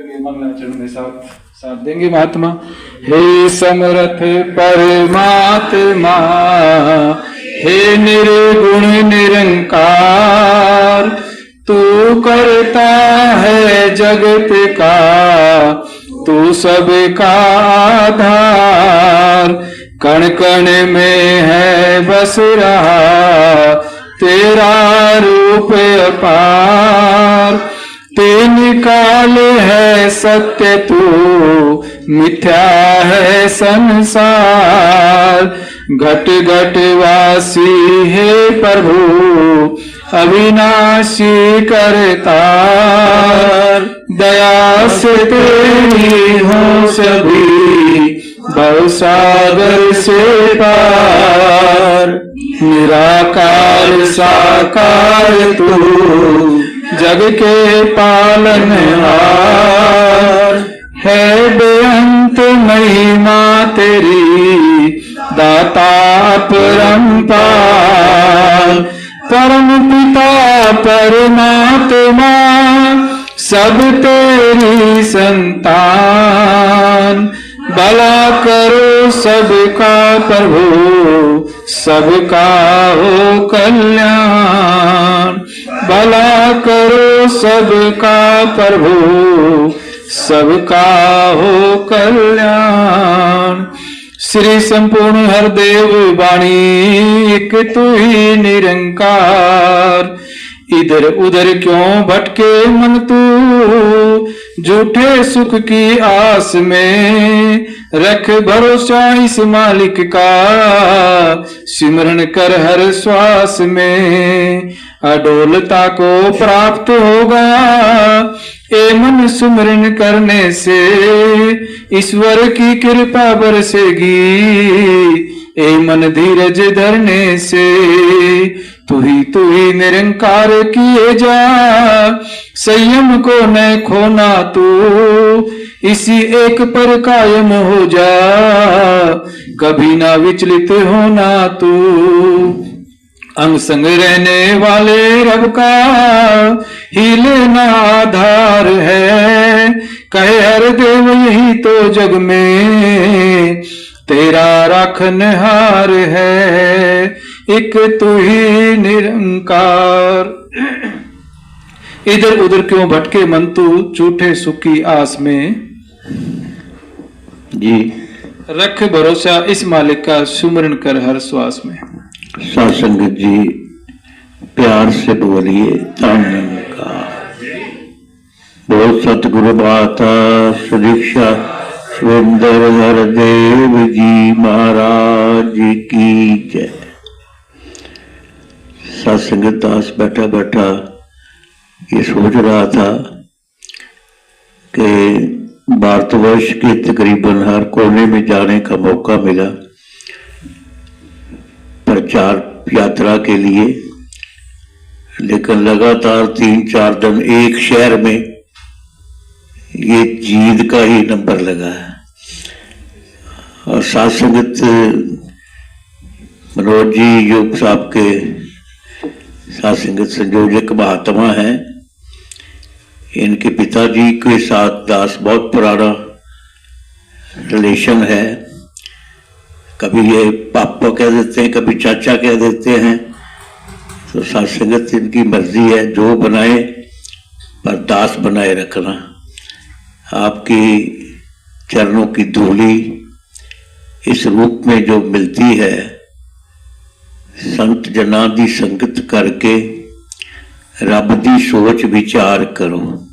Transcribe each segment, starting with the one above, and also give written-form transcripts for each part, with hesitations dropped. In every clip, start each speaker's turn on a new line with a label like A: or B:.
A: करके मंगलाचरण में साथ देंगे महात्मा। हे समर्थ परमात्मा, हे निर्गुण निरंकार, तू करता है जगत का, तू सबका आधार। कण कण में है बस रहा तेरा रूप अपार। तीन काल है सत्य तू, मिथ्या है संसार। घट घट वासी है प्रभु, अविनाशी करतार। दया से तेरी हो सभी, भवसागर से पार। निराकार साकार तू, जग के पालनहार। है बेअंत महिमा तेरी, दाता परम्पार। परम पिता परमात्मा, सब तेरी संतान। भला करो सबका प्रभु, सबका हो कल्याण। भला करो सबका प्रभु, सबका हो कल्याण। श्री संपूर्ण हरदेव वाणी, एक तू ही निरंकार। इधर उधर क्यों भटके मन तू, झूठे सुख की आस में। रख भरोसा इस मालिक का, सिमरन कर हर श्वास में। अडोलता को प्राप्त होगा ए मन सुमरन करने से। ईश्वर की कृपा बरसेगी ए मन धीरज धरने से। तू ही निरंकार किए जा, संयम को न खोना तू। इसी एक पर कायम हो जा, कभी ना विचलित होना तू। अंग संग रहने वाले रब का, हिले न आधार है। कहे हर देव यही तो जग में, तेरा राखनहार है। एक तू ही निरंकार। इधर उधर क्यों भटके मन तू, झूठे सुख की आस में।
B: जी
A: रख भरोसा इस मालिक का, सुमरन कर हर श्वास में।
B: सत्संगत जी प्यार से बोलिए का। बोल सतगुरु माता सुदीक्षा सुंदर हरदेव जी महाराज की जय। सत्संगत दास बैठा बैठा ये सोच रहा था कि भारतवर्ष के तकरीबन हर कोने में जाने का मौका मिला प्रचार यात्रा के लिए, लेकिन लगातार 3-4 दिन एक शहर में ये जीत का ही नंबर लगा है। और सत्संगत मनोज जी योग साहब के सत्संगत संयोजक महात्मा हैं। इनके पिताजी के साथ दास बहुत पुराना रिलेशन है। कभी ये पापा कह देते हैं, कभी चाचा कह देते हैं। तो सत्संगत इनकी मर्जी है, जो बनाए पर दास बनाए रखना। आपकी चरणों की धूली इस रूप में जो मिलती है, संत जना दी संगत करके रब दी सोच विचार करो।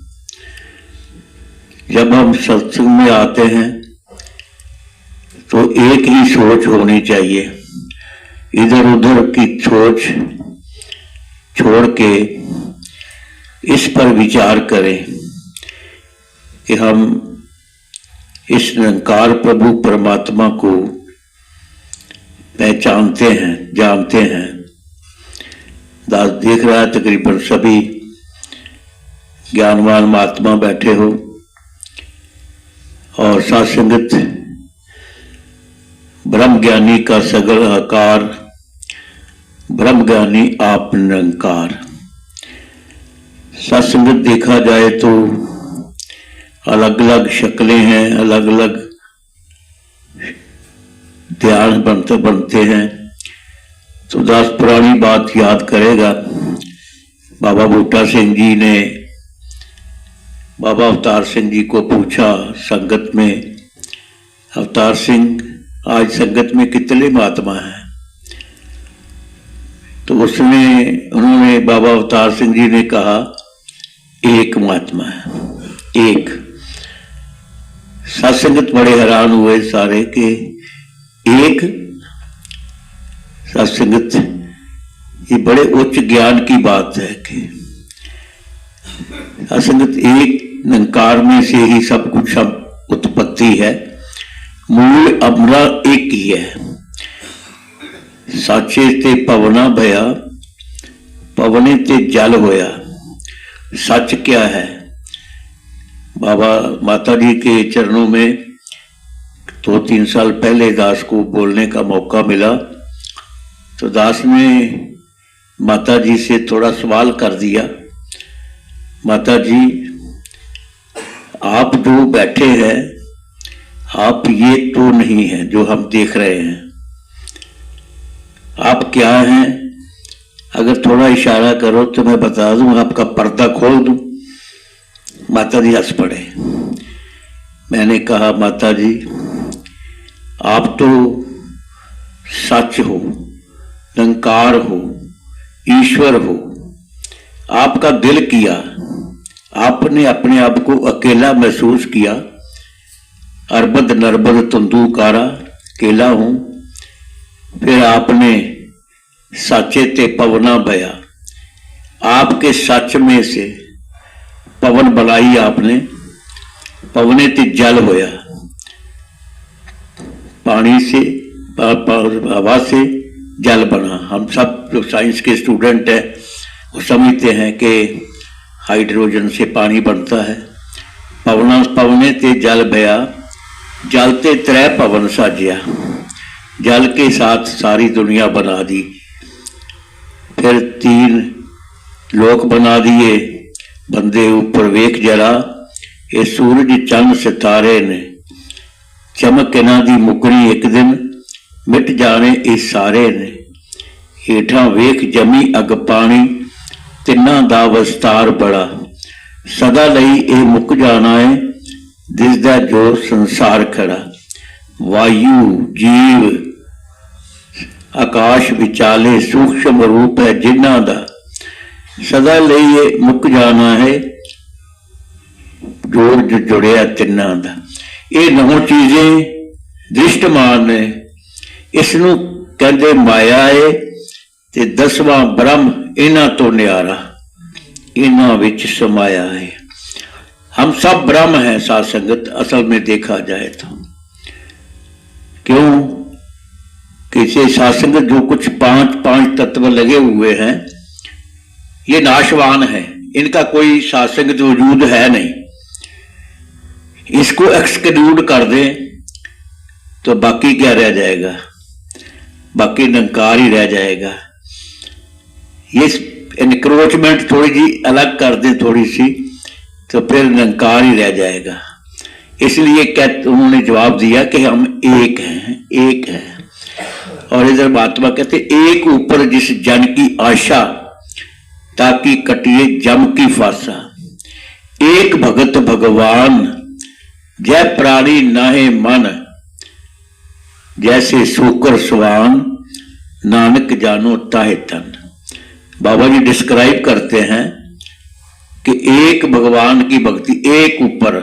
B: जब हम सत्संग में आते हैं तो एक ही सोच होनी चाहिए। इधर उधर की सोच छोड़ के इस पर विचार करें कि हम इस निरंकार प्रभु परमात्मा को पहचानते हैं, जानते हैं। दास देख रहा है तकरीबन सभी ज्ञानवान महात्मा बैठे हो और सत्संगत ब्रह्म ज्ञानी का सगल आकार, ब्रह्म ज्ञानी आप निरंकार। सत्संगत देखा जाए तो अलग अलग शक्लें हैं, अलग अलग ध्यान बनते हैं। तो दास पुरानी बात याद करेगा। बाबा बूटा सिंह जी ने बाबा अवतार सिंह जी को पूछा संगत में, अवतार सिंह आज संगत में कितने महात्मा हैं? तो उन्होंने बाबा अवतार सिंह जी ने कहा एक महात्मा है, एक। सत्संगत बड़े हैरान हुए सारे कि एक सत्संगत, ये बड़े उच्च ज्ञान की बात है कि सत्संगत एक निरंकार में से ही सब कुछ सब उत्पत्ति है, मूल अपना एक ही है। साचे ते पवना भया, पवने ते जल होया। सच क्या है? बाबा माता जी के चरणों में 2-3 साल पहले दास को बोलने का मौका मिला, तो दास ने माता जी से थोड़ा सवाल कर दिया, माता जी आप जो बैठे हैं, आप ये तो नहीं है जो हम देख रहे हैं, आप क्या हैं? अगर थोड़ा इशारा करो तो मैं बता दूं, आपका पर्दा खोल दूं। माता जी हंस पड़े। मैंने कहा माता जी आप तो सच हो, निरंकार हो, ईश्वर हो। आपका दिल किया, आपने अपने आप को अकेला महसूस किया। अरबद नरबद तंदूकारा, अकेला हूं। फिर आपने साचे ते पवना भया, आपके सच में से पवन बनाई आपने, पवने ते जल होया। पानी से, हवा से जल बना। हम सब जो साइंस के स्टूडेंट हैं वो समझते हैं कि हाइड्रोजन से पानी बनता है। पवने ते जल भया, जलते त्रै पवन साजिया। जल के साथ सारी दुनिया बना दी। फिर 3 लोक बना दिए। बंदे ऊपर वेख जरा, ये सूरज चंद सितारे ने, चमक इन्हां दी मुकनी एक दिन, मिट जाने इस सारे ने। हेठां वेख जमी अग पानी, तिन्ना दा विस्तार बड़ा। सदा लई ए मुक जाना है, दिसदा जो संसार खड़ा। वायु जीव आकाश विचाले, सूक्ष्म रूप है जिन्ना दा। सदा लई ए मुक जाना है, जोड़ जो जुड़िया तिन्ना दा। ये 9 चीजें दृष्टमान ने, इसनू कहते माया है, ते 10वां ब्रह्म इन्हां तो न्यारा, इन्हां विच समाया है। हम सब ब्रह्म हैं साध संगत, असल में देखा जाए तो। क्यों? किसी साध संगत जो कुछ 5 तत्व लगे हुए हैं, ये नाशवान है, इनका कोई साध संगत वजूद है नहीं। इसको एक्सक्लूड कर दें तो बाकी क्या रह जाएगा? बाकी निरंकार ही रह जाएगा। ये इनक्रोचमेंट थोड़ी जी अलग कर दें थोड़ी सी, तो फिर निरंकार ही रह जाएगा। इसलिए उन्होंने जवाब दिया कि हम एक हैं, एक हैं। और इधर महात्मा कहते एक ऊपर जिस जन की आशा, ताकि कटिए जम की फासा। एक भगत भगवान, जय प्राणी नाहे मन, जैसे सूकर स्वान, नानक जानो ताहे तन। बाबा जी डिस्क्राइब करते हैं कि एक भगवान की भक्ति, एक ऊपर,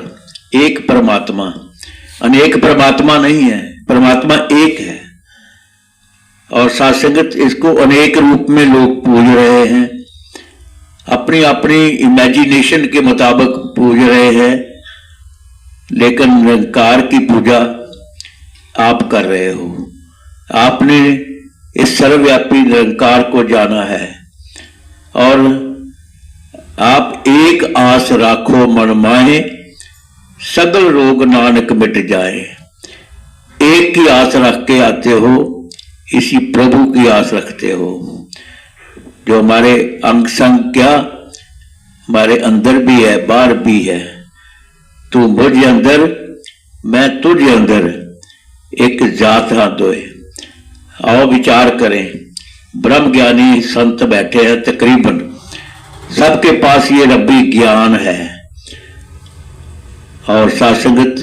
B: एक परमात्मा। अनेक परमात्मा नहीं है, परमात्मा एक है। और साध संगत इसको अनेक रूप में लोग पूज रहे हैं, अपनी अपनी इमेजिनेशन के मुताबिक पूज रहे हैं, लेकिन निरंकार की पूजा आप कर रहे हो। आपने इस सर्वव्यापी निरंकार को जाना है और आप एक आस राखो मन माहे, सगल रोग नानक मिट जाए। एक की आस रख के आते हो, इसी प्रभु की आस रखते हो। जो हमारे अंग संग क्या हमारे अंदर भी है, बाहर भी है। तू मुझ अंदर मैं तुझ अंदर, एक जात हां दोए। आओ विचार करें, ब्रह्म ज्ञानी संत बैठे हैं, तकरीबन सबके पास ये रब्बी ज्ञान है। और सासंगत,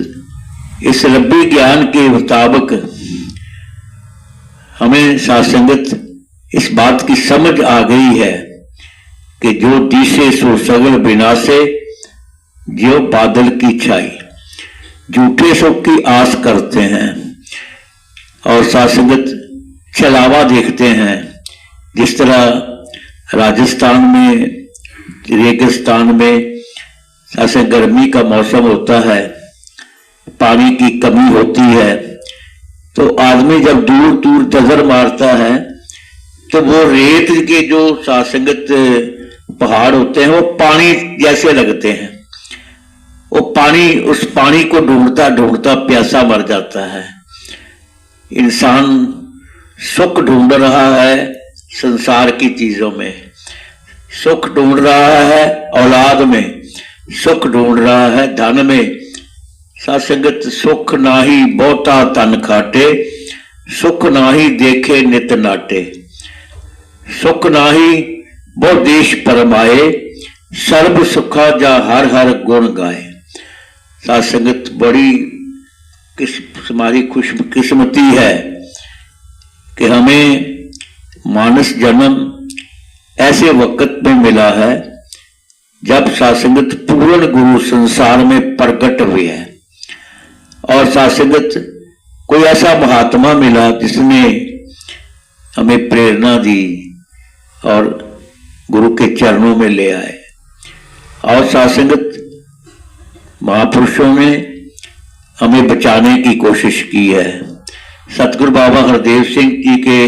B: इस रब्बी ज्ञान के मुताबिक हमें सासंगत इस बात की समझ आ गई है कि जो दिशे सो सगल विनाशे, जो बादल की छाई। झूठे सुख की आस करते हैं और सासंगत छलावा देखते हैं। जिस तरह राजस्थान में, रेगिस्तान में ऐसे गर्मी का मौसम होता है, पानी की कमी होती है, तो आदमी जब दूर दूर नजर मारता है तो वो रेत के जो सासंगत पहाड़ होते हैं वो पानी जैसे लगते हैं। वो पानी, उस पानी को ढूंढता ढूंढता प्यासा मर जाता है। इंसान सुख ढूंढ रहा है संसार की चीजों में, सुख ढूंढ रहा है औलाद में, सुख ढूंढ रहा है धन में। सासंगत, सुख नाही बहुता तन खाटे, सुख नाही देखे नित नाटे। सुख नाही बहु देश परमाए, सर्व सुखा जा हर हर गुण गाए। सासंगत, बड़ी हमारी खुशकिस्मती है कि हमें मानस जन्म ऐसे वक्त में मिला है जब सासंगत पूर्ण गुरु संसार में प्रकट हुए हैं। और सासंगत, कोई ऐसा महात्मा मिला जिसने हमें प्रेरणा दी और गुरु के चरणों में ले आए। और सासंगत, महापुरुषों ने हमें बचाने की कोशिश की है। सतगुरु बाबा हरदेव सिंह जी के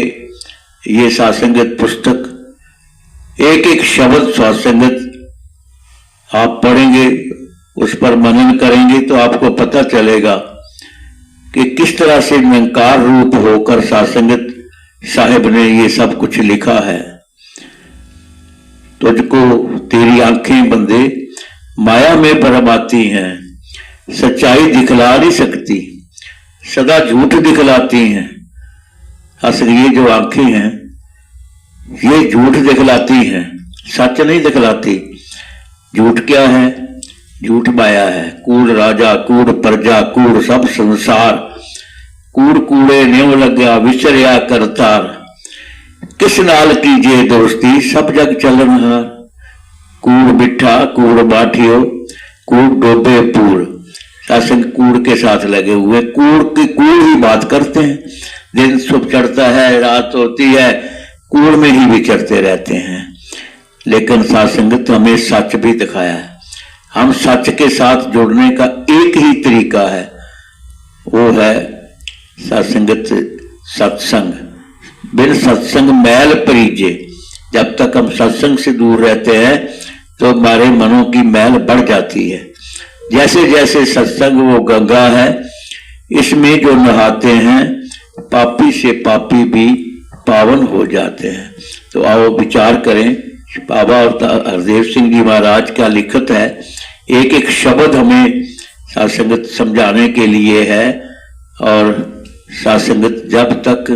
B: ये सासंगत पुस्तक, एक एक शब्द सासंगत आप पढ़ेंगे, उस पर मनन करेंगे तो आपको पता चलेगा कि किस तरह से निरंकार रूप होकर सासंगत साहिब ने ये सब कुछ लिखा है। तुझको तेरी आंखें बंदे माया में भरमाती हैं, सच्चाई दिखला नहीं सकती, सदा झूठ दिखलाती हैं। असल ये जो आंखें हैं ये झूठ दिखलाती हैं, सच नहीं दिखलाती। झूठ क्या है? झूठ माया है। कूड़ राजा, कूड़ प्रजा, कूड़ सब संसार, कूड़ कूड़े न्यों लग्या विचरिया करतार। किस नाल कीजिए दोस्ती सब जग चलनहार। कूड़ बिठा कूड़ बाठियो, कूड़ डोबे पूर। शासन कूड़ के साथ लगे हुए, कूड़ की कूड़ ही बात करते हैं। दिन सुबह चढ़ता है, रात होती है, कूड़ में ही विचरते रहते हैं। लेकिन सासंगत हमें सच भी दिखाया है। हम सच के साथ जुड़ने का एक ही तरीका है, वो है सासंगत सत्संग। बिन सत्संग मैल परीजे। जब तक हम सत्संग से दूर रहते हैं तो हमारे मनों की मैल बढ़ जाती है। जैसे जैसे सत्संग वो गंगा है, इसमें जो नहाते हैं पापी से पापी भी पावन हो जाते हैं। तो आओ विचार करें, बाबा हरदेव सिंह जी महाराज का लिखत है, एक एक शब्द हमें सासंगत समझाने के लिए है। और सासंगत जब तक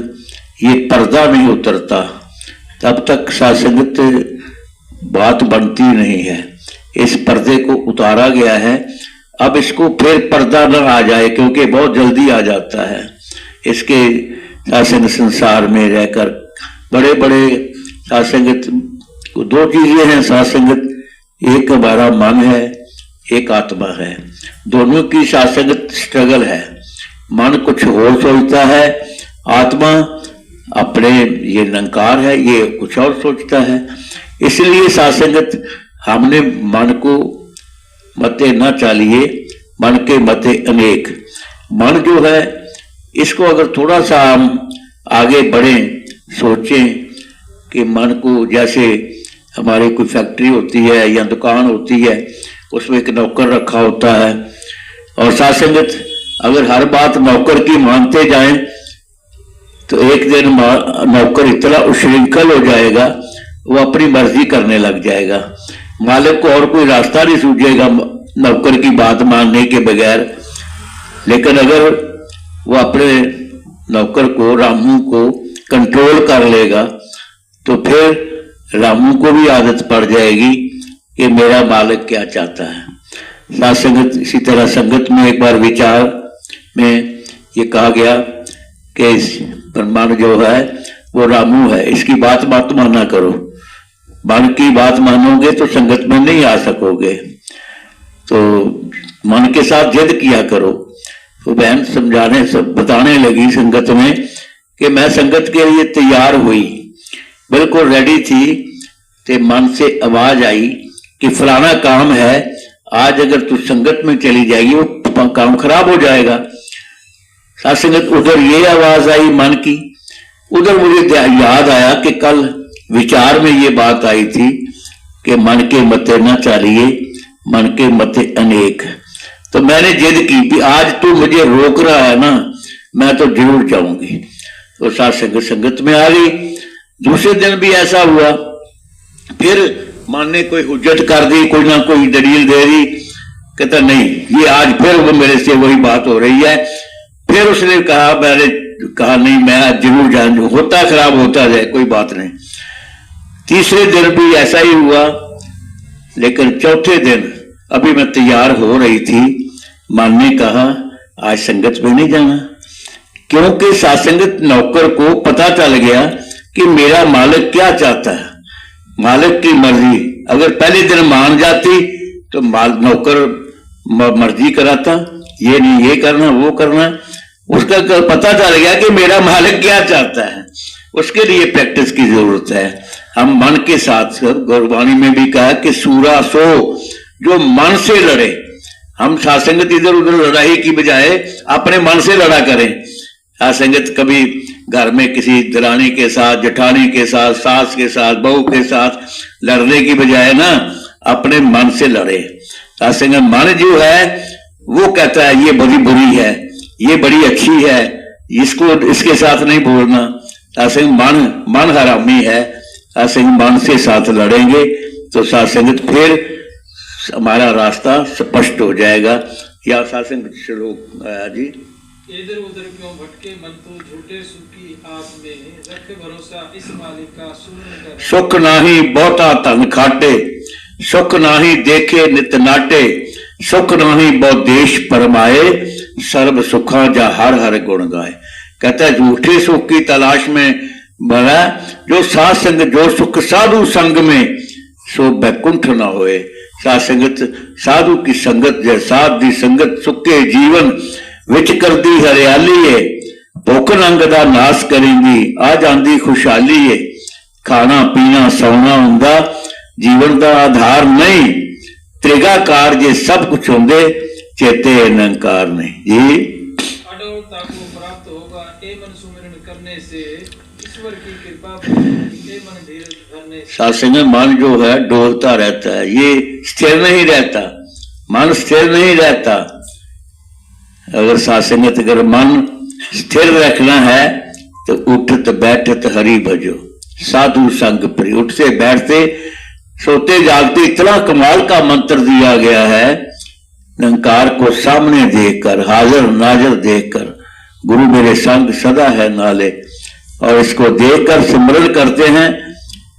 B: ये पर्दा नहीं उतरता तब तक सासंगत बात बनती नहीं है। इस पर्दे को उतारा गया है, अब इसको फिर पर्दा न आ जाए, क्योंकि बहुत जल्दी आ जाता है। इसके सासंग संसार में रहकर बड़े बड़े सासंगत दो चीजें हैं सासंगत, एक हमारा मन है, एक आत्मा है। दोनों की सासंगत स्ट्रगल है। मन कुछ और सोचता है, आत्मा अपने ये निरंकार है, ये कुछ और सोचता है। इसलिए सासंगत हमने मन को मते न चालिए, मन के मते अनेक। मन जो है इसको अगर थोड़ा सा हम आगे बढ़ें, सोचें कि मन को, जैसे हमारी कोई फैक्ट्री होती है या दुकान होती है, उसमें एक नौकर रखा होता है, और सासंगत अगर हर बात नौकर की मानते जाएं तो एक दिन नौकर इतना उश्रृंखल हो जाएगा, वो अपनी मर्जी करने लग जाएगा। मालिक को और कोई रास्ता नहीं सूझेगा नौकर की बात मानने के बगैर। लेकिन अगर वो अपने नौकर को, रामू को कंट्रोल कर लेगा तो फिर रामू को भी आदत पड़ जाएगी कि मेरा मालिक क्या चाहता है। साथ संगत, इसी तरह संगत में एक बार विचार में ये कहा गया कि ब्रह्मांड जो है वो रामू है, इसकी बात मत माना करो। मन की बात मानोगे तो संगत में नहीं आ सकोगे, तो मन के साथ जिद किया करो। तो बहन समझाने, सब बताने लगी संगत में कि मैं संगत के लिए तैयार हुई, बिल्कुल रेडी थी, तो मन से आवाज आई कि फलाना काम है, आज अगर तू संगत में चली जाएगी वो काम खराब हो जाएगा। संगत उधर ये आवाज आई मन की, उधर मुझे याद आया कि कल विचार में ये बात आई थी कि मन के मते न चालिए, मन के मते अनेक। तो मैंने जिद की कि आज तू मुझे रोक रहा है ना, मैं तो जरूर जाऊंगी। तो साथ संगत में आ गई। दूसरे दिन भी ऐसा हुआ, फिर मन ने कोई हुज्जत कर दी, कोई ना कोई दलील दे दी, कहता नहीं ये आज फिर वो मेरे से वही बात हो रही है। फिर उसने कहा, मैंने कहा नहीं मैं जरूर जाऊंगा, होता खराब होता जाए कोई बात नहीं। तीसरे दिन भी ऐसा ही हुआ, लेकिन चौथे दिन अभी मैं तैयार हो रही थी, मन ने कहा आज संगत में नहीं जाना, क्योंकि सासंगत नौकर को पता चल गया कि मेरा मालिक क्या चाहता है, मालिक की मर्जी। अगर पहले दिन मान जाती तो नौकर मर्जी कराता, ये नहीं ये करना वो करना। उसका पता चल गया कि मेरा मालिक क्या चाहता है, उसके लिए प्रैक्टिस की जरूरत है। हम मन के साथ, गुरबाणी में भी कहा कि सूरा सो जो मन से लड़े। हम सासंगत इधर उधर लड़ाई की बजाय अपने मन से लड़ा करें। सासंगत कभी घर में किसी दरानी के साथ, जेठानी के साथ, सास के साथ, बहू के साथ लड़ने की बजाय ना अपने मन से लड़े। सासंगत मन जो है वो कहता है ये बड़ी बुरी है, ये बड़ी अच्छी है, इसको इसके साथ नहीं बोलना। सासंगत मन हरामी है। सासंगत मन से साथ लड़ेंगे तो सासंगत फिर हमारा रास्ता स्पष्ट हो जाएगा। या सासंगत श्लोक जी,
A: इधर उधर क्यों भटके मन तो झूठे सुख की आस में, रख भरोसा इस मालिक का सुमरन कर।
B: सुख नाही बहुता धन खाटे, सुख नाही देखे नित नाटे, सुख नाही बहु देश परमाए, सर्व सुखा जा हर हर गुण गाए। कहता है झूठे सुख की तलाश में बना जो साध संग, जो सुख साधु संग में सो बैकुंठ ना होए। साध संगत साधु की संगत जै साध दी संगत सुखे जीवन विच करदी हरियाली है, भुख नंग दा नाश करेंगी आ जांदी खुशहाली है। खाना पीना सौना हुंदा जीवन का आधार नहीं, त्रिगाकार जे सब कुछ होंदे चेते निरंकार नहीं जी।
A: अडोलता को प्राप्त होगा ए मन सुमिरन करने से, ईश्वर की कृपा ए मन धीरज धरने से।
B: सासंग मन जो है डोलता रहता है, ये स्थिर नहीं रहता, मन स्थिर नहीं रहता। अगर सासंगत, अगर मन स्थिर रखना है तो उठत बैठत हरि भजो, साधु संग प्रिय। उठते बैठते सोते जागते इतना कमाल का मंत्र दिया गया है, निरंकार को सामने देखकर, हाजिर नाजिर देखकर, गुरु मेरे संग सदा है नाले, और इसको देखकर सिमरन करते हैं,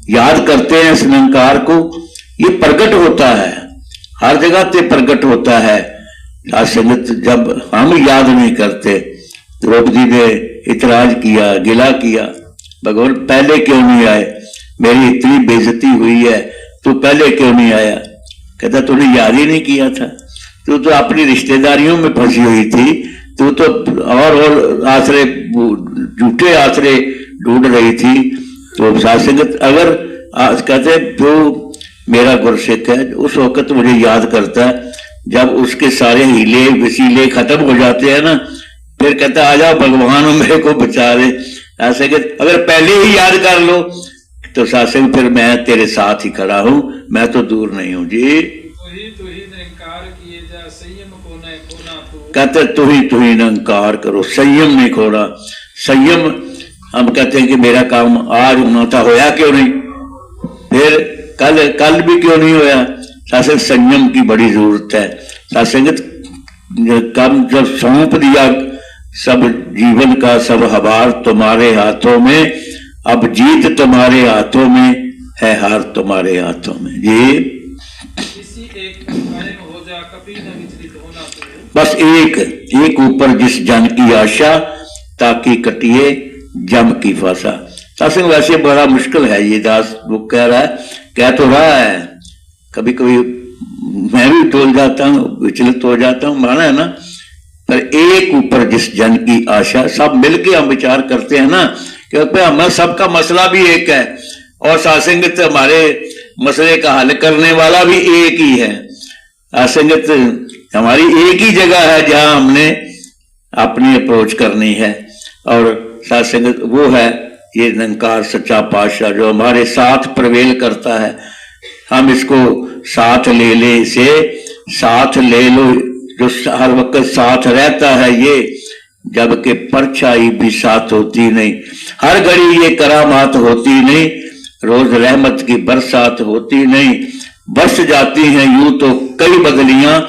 B: याद करते हैं इस निरंकार को। ये प्रकट होता है, हर जगह पे प्रकट होता है। संगत जब हम याद नहीं करते, द्रौपदी ने इतराज किया, गिला किया, भगवान पहले क्यों नहीं आए, मेरी इतनी बेइज्जती हुई है, तू पहले क्यों नहीं आया। कहता तूने याद ही नहीं किया था, तू तो अपनी रिश्तेदारियों में फंसी हुई थी, तू तो और आसरे, झूठे आसरे ढूंढ रही थी। तो सासंगत अगर कहते जो मेरा गुरसिख है उस वक्त मुझे याद करता है, जब उसके सारे हीले वसीले खत्म हो जाते हैं ना, फिर कहता आ जाओ भगवान मेरे को बचा दे। सासंगत अगर पहले ही याद कर लो तो सासंग फिर मैं तेरे साथ ही खड़ा हूं, मैं तो दूर नहीं हूं जी।
A: तू ही निरंकार किए जा संयम को न खोना तू।
B: कहते तू ही निरंकार करो, संयम नहीं खोना। संयम हम कहते हैं कि मेरा काम आज होना था, होया क्यों नहीं, फिर कल भी क्यों नहीं होया। सासंग संयम की बड़ी जरूरत है। सत्संगत कम जब सौंप दिया सब जीवन का सब हवार तुम्हारे हाथों में, अब जीत तुम्हारे हाथों में है, हार तुम्हारे हाथों में। ये
A: इसी एक कायम हो जा, कभी न विचलित होना तू।
B: बस एक ऊपर जिस जन की आशा, ताकि कटिए जम की फांसा। सत्संग वैसे बड़ा मुश्किल है, ये दास वो कह रहा है, कह तो रहा है, कभी कभी मैं भी टोल जाता हूँ, विचलित हो जाता हूँ, माना है ना। पर एक ऊपर जिस जन की आशा, सब मिलके हम विचार करते हैं ना, क्योंकि हमारा सबका मसला भी एक है और सत्संगत हमारे मसले का हल करने वाला भी एक ही है। सत्संगत हमारी एक ही जगह है जहां हमने अपनी अप्रोच करनी है, और सत्संगत वो है ये निरंकार सच्चा पातशाह जो हमारे साथ प्रवेल करता है। हम इसको साथ ले से साथ ले लो, जो हर वक्त साथ रहता है ये, जबकि परछाई भी साथ होती नहीं, हर घड़ी ये करामात होती नहीं, रोज रहमत की बरसात होती नहीं, बरस जाती हैं यूं तो कई बदलियां,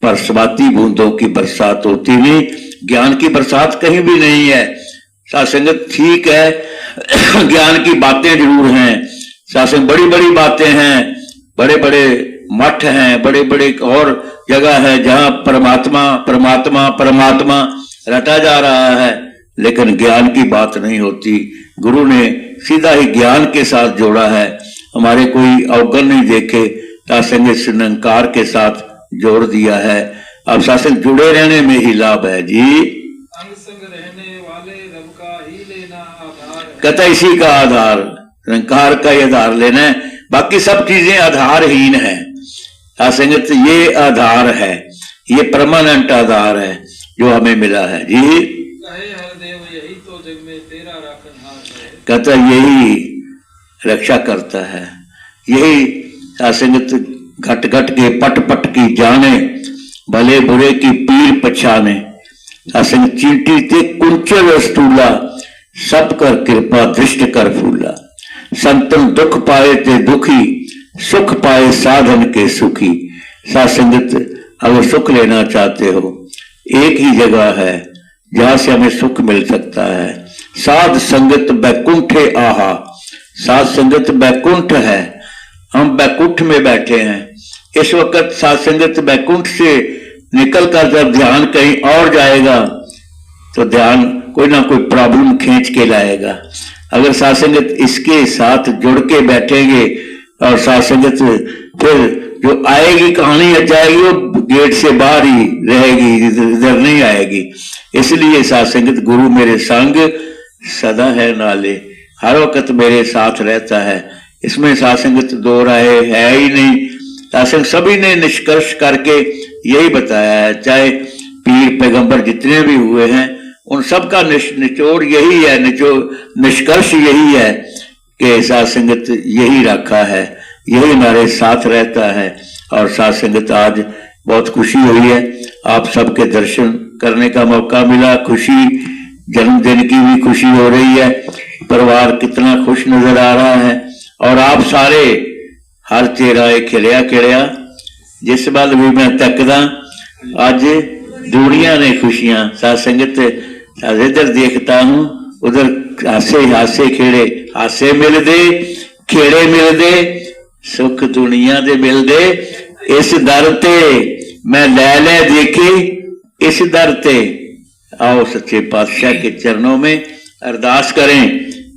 B: पर स्वाति बूंदों की बरसात होती नहीं। ज्ञान की बरसात कहीं भी नहीं है। सत्संगत ठीक है, ज्ञान की बातें जरूर हैं, सत्संग बड़ी बड़ी बातें हैं, बड़े बड़े मठ हैं, बड़े बड़े और जगह है जहां परमात्मा परमात्मा परमात्मा रटा जा रहा है, लेकिन ज्ञान की बात नहीं होती। गुरु ने सीधा ही ज्ञान के साथ जोड़ा है, हमारे कोई अवगुण नहीं देखे, सत्संग निरंकार के साथ जोड़ दिया है। अब सत्संग जुड़े रहने में ही लाभ है जी।
A: अंग संग रहने वाले रब का ही लेना आधार है।
B: कहता इसी का आधार, निरंकार का ही आधार लेना है, बाकी सब चीजें आधारहीन है। सत्संगत ये आधार है, ये परमानेंट आधार है जो हमें मिला है जी।
A: कहे हरदेव यही तो जग में तेरा राखनहार है।
B: कहता यही रक्षा करता है, यही सत्संगत घट घट के पट पट की जाने, भले बुरे की पीर पछाने। सत्संग चींटी ते कुंचल स्तूला, सब कर कृपा दृष्ट कर फूला। संतन दुख पाए ते दुखी, सुख पाए साधन के सुखी। सत्संगत अगर सुख लेना चाहते हो, एक ही जगह है जहां से हमें सुख मिल सकता है। साध संगत बैकुंठे आहा, साध संगत बैकुंठ है, हम बैकुंठ में बैठे हैं इस वक्त। साध संगत बैकुंठ से निकलकर जब ध्यान कहीं और जाएगा तो ध्यान कोई ना कोई प्रॉब्लम खींच के लाएगा। अगर सत्संगत इसके साथ जुड़ के बैठेंगे और सत्संगत फिर जो आएगी कहानी जाएगी वो गेट से बाहर ही रहेगी, इधर नहीं आएगी। इसलिए सत्संगत गुरु मेरे संग सदा है नाले, हर वक्त मेरे साथ रहता है, इसमें सत्संगत दो राय है ही नहीं। सत्संग सभी ने निष्कर्ष करके यही बताया है, चाहे पीर पैगंबर जितने भी हुए हैं उन सब का निचोड़ यही है, निष्कर्ष यही है कि सत्संगत यही रखा है, यही हमारे साथ रहता है। और सत्संगत आज बहुत खुशी हुई है, आप सबके दर्शन करने का मौका मिला, खुशी, जन्मदिन की भी खुशी हो रही है, परिवार कितना खुश नजर आ रहा है। और आप सारे हर चेहरा खिलिया खिलिया, जिस बल भी मैं तकदा अज दुनिया ने खुशियां। सत्संगत इधर देखता हूं उधर हासे हासे खेड़े, हासे मिलदे खेड़े मिलदे, सुख दुनिया दे मिलदे, इस दर ते मैं ले देखी इस दर ते। आओ सच्चे पातशाह के चरणों में अरदास करें,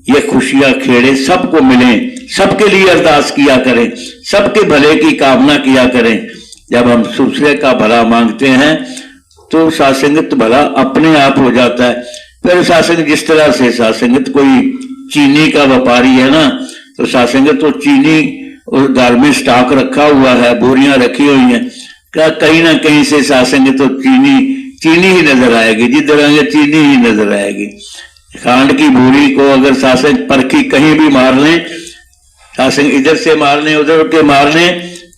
B: ये खुशियां खेड़े सबको मिले, सबके लिए अरदास किया करें, सबके भले की कामना किया करें। जब हम दूसरे का भला मांगते हैं तो सत्संगत भला अपने आप हो जाता है। फिर सत्संग जिस तरह से सत्संगत कोई चीनी का व्यापारी है ना, तो सत्संगत तो चीनी उस घर में स्टॉक रखा हुआ है, बोरियां रखी हुई हैं, क्या कहीं ना कहीं से सत्संगत तो चीनी ही नजर आएगी, जिधर आएंगे चीनी ही नजर आएगी। खांड की बोरी को अगर सत्संग परखी कहीं भी मार लें, सत्संग इधर से मारने उधर के मारने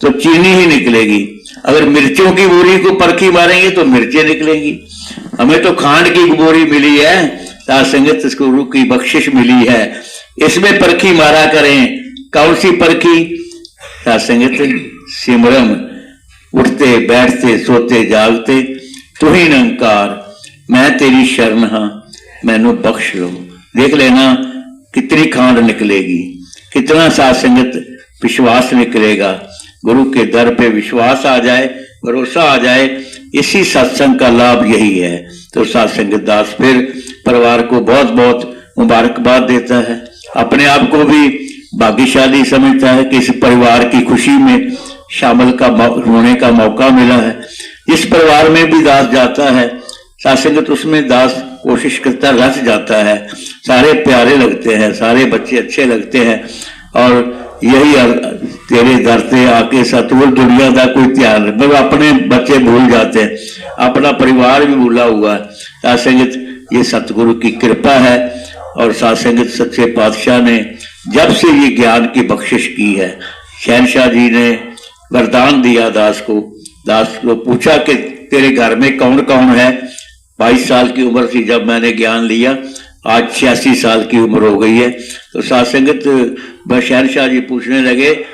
B: तो चीनी ही निकलेगी। अगर मिर्चों की बोरी को परखी मारेंगे तो मिर्चें निकलेंगी। हमें तो खांड की बोरी मिली है, सत्संगत गुरु की बख्शिश मिली है, इसमें परखी मारा करें। कौन सी परखी? सत्संगत सिमरन, उठते बैठते सोते जागते तू ही निरंकार, मैं तेरी शरण हाँ मैनू बख्श लो। देख लेना कितनी खांड निकलेगी, कितना साथ संगत विश्वास निकलेगा। गुरु के दर पे विश्वास आ जाए, भरोसा आ जाए, इसी सत्संग का लाभ यही है। तो साथ संगत दास फिर परिवार को बहुत बहुत मुबारकबाद देता है, अपने आप को भी भाग्यशाली समझता है कि इस परिवार की खुशी में शामिल का होने का मौका मिला है। जिस परिवार में भी दास जाता है साथ संगत उसमें दास कोशिश करता रच जाता है, सारे प्यारे लगते हैं, सारे बच्चे अच्छे लगते हैं। और यही तेरे दर से आके सतगुर दुनिया का कोई ध्यान मतलब अपने बच्चे भूल जाते हैं, अपना परिवार भी भूला हुआ है। साथ संगत ये सतगुरु की कृपा है और साथ संगत सच्चे पातशाह ने जब से ये ज्ञान की बख्शिश की है, शहनशाह जी ने वरदान दिया दास को पूछा कि तेरे घर में कौन कौन है। 22 साल की उम्र थी जब मैंने ज्ञान लिया, आज 86 साल की उम्र हो गई है। तो साथ संगत शहनशाह जी पूछने लगे,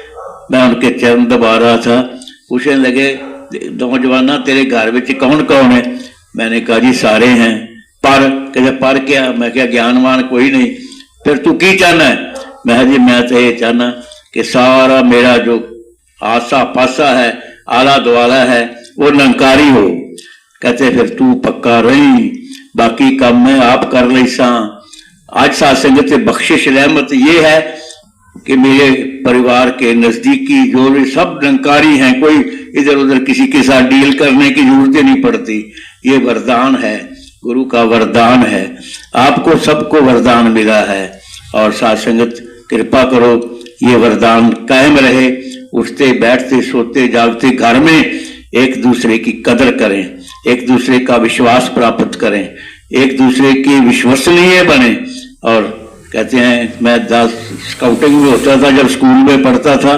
B: मैं उनके चरण दबा रहा था, पूछने लगे नौजवाना तेरे घर में कौन कौन है। मैंने कहा जी सारे हैं। पर क्या? मैं क्या ज्ञानवान कोई नहीं। फिर तू की चाहना है? मैं जी मैं तो ये चाहना कि सारा मेरा जो आसा पासा है आला दुआला है वो निरंकारी हो। कहते फिर तू पक्का रही, बाकी काम मैं आप कर ली सा। आज साथ संगत बख्शिश रहमत ये है कि मेरे परिवार के नजदीकी जो भी सब निरंकारी हैं, कोई इधर उधर किसी के साथ डील करने की जरूरत नहीं पड़ती। ये वरदान है, गुरु का वरदान है, आपको सबको वरदान मिला है। और साथ संगत कृपा करो ये वरदान कायम रहे, उठते बैठते सोते जागते घर में एक दूसरे की कदर करें, एक दूसरे का विश्वास प्राप्त करें, एक दूसरे की विश्वसनीय बने। और कहते हैं मैं स्काउटिंग में होता था, जब स्कूल में पढ़ता था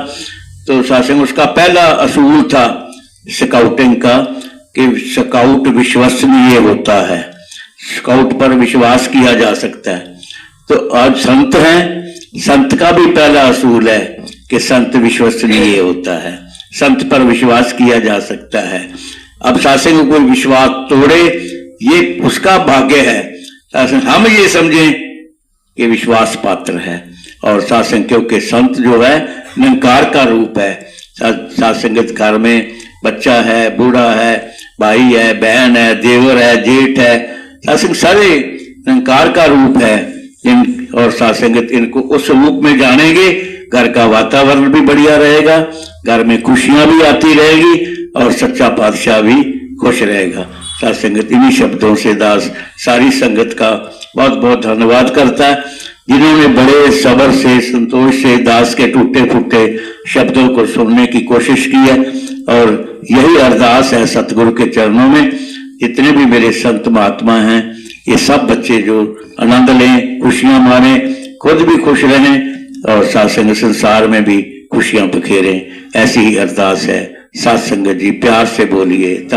B: तो साथ उसका पहला असूल था स्काउटिंग का कि स्काउट विश्वसनीय होता है, स्काउट पर विश्वास किया जा सकता है। तो आज संत हैं, संत का भी पहला असूल है कि संत विश्वसनीय होता है, संत पर विश्वास किया जा सकता है। अब शासन को कोई विश्वास तोड़े ये उसका भाग्य है, शासन हम ये समझें कि विश्वास पात्र है। और शासन क्योंकि संत जो है निरंकार का रूप है। साथ संगत घर में बच्चा है, बूढ़ा है, भाई है, बहन है, देवर है, जेठ है, शासन सारे निरंकार का रूप है। और साथ संगत इनको उस रूप में जानेंगे, घर का वातावरण भी बढ़िया रहेगा, घर में खुशियां भी आती रहेगी और सच्चा पातशाह भी खुश रहेगा। साथ संगत इन्हीं शब्दों से दास सारी संगत का बहुत बहुत धन्यवाद करता है, जिन्होंने बड़े सब्र से संतोष से दास के टूटे फूटे शब्दों को सुनने की कोशिश की है। और यही अरदास है सतगुरु के चरणों में, जितने भी मेरे संत महात्मा हैं ये सब बच्चे जो आनंद लें, खुशियां मानें, खुद भी खुश रहें और साथ संगत संसार में भी खुशियां बखेरें, ऐसी ही अरदास है। साथ संगत जी प्यार से बोलिए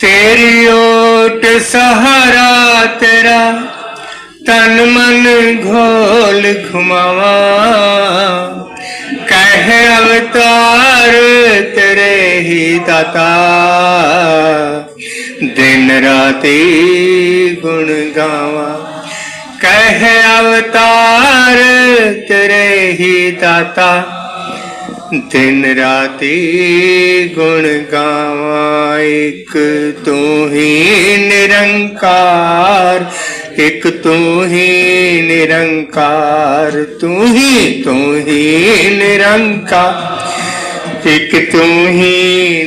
C: तेरी ओट सहारा तेरा तन मन घोल घुमावा, कह अवतार तेरे ही दाता, दिन राती गुण गावा। कह अवतार तेरे ही दाता, दिन राती गुण गावा। एक तू ही निरंकार, एक तू ही निरंकार, तू ही निरंकार, एक तू ही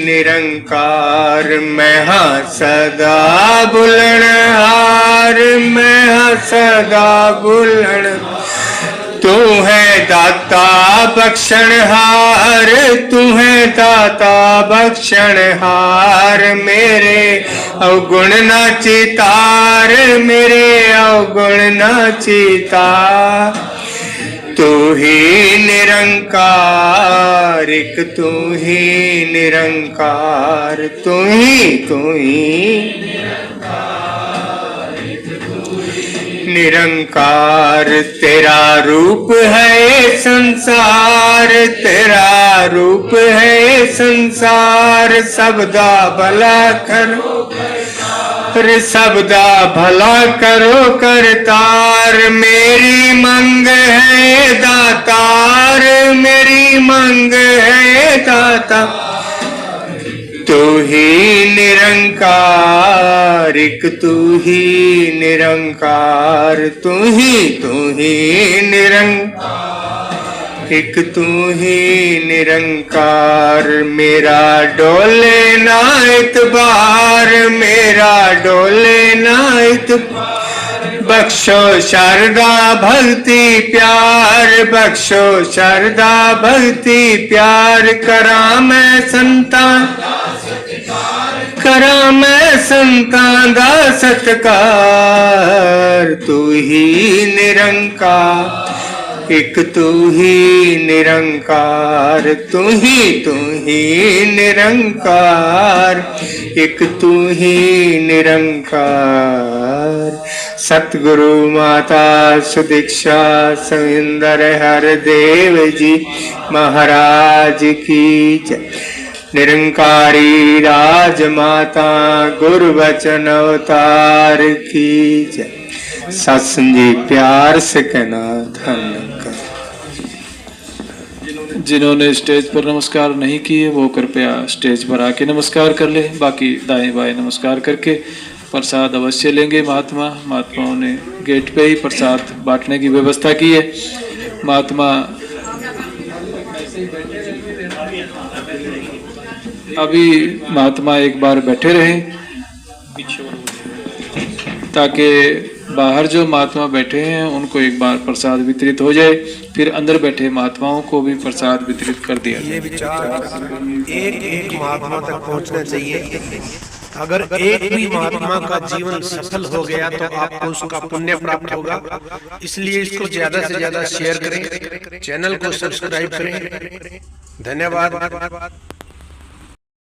C: निरंकार। मैं हाँ सदा बुलण हार, मैं हाँ सदा बुलण, तू है दाता बख्शण हार, तू है दाता बख्शण हार। मेरे अवगुण ना चितार, मेरे अवगुण ना चितार, तू ही निरंकार, एक तू ही निरंकार, तू ही निरंकार, तेरा रूप है संसार, तेरा रूप है संसार, सबदा भला करो, सबदा भला करो करतार, मेरी मंग है दातार, मेरी मंग है दाता, तू ही निरंकार, एक तू ही निरंकार, तू ही निरंकार, एक तू ही निरंकार, मेरा डोले ना इतबार, मेरा डोले ना इतबार, बख्शो शारदा भक्ति प्यार, बख्शो शारदा भक्ति प्यार, करा मैं संतान, करा मैं संतान दा सत्कार, तू ही निरंकार, एक तू ही निरंकार, तू ही निरंकार, एक तू ही निरंकार। सतगुरु माता सुदीक्षा सविंदर हरदेव जी महाराज की जय। निरंकारी राजमाता गुरु वचन अवतार की जय। सत्संग जी प्यार से कहना धन्य कर।
A: जिन्होंने स्टेज पर नमस्कार नहीं किए वो कृपया स्टेज पर आके नमस्कार कर ले। बाकी दाएं बाएं नमस्कार करके प्रसाद अवश्य लेंगे। महात्माओं ने गेट पे ही प्रसाद बांटने की व्यवस्था की है। महात्मा अभी महात्मा एक बार बैठे रहे ताकि बाहर जो महात्मा बैठे हैं उनको एक बार प्रसाद वितरित हो जाए, फिर अंदर बैठे महात्माओं को भी प्रसाद वितरित कर दिया जाए।
D: ये विचार एक एक महात्मा तक पहुंचना चाहिए। अगर एक भी महात्मा का जीवन सफल हो गया तो आपको उसका पुण्य प्राप्त होगा। इसलिए इसको ज्यादा से ज्यादा शेयर करें, चैनल को सब्सक्राइब करें। धन्यवाद।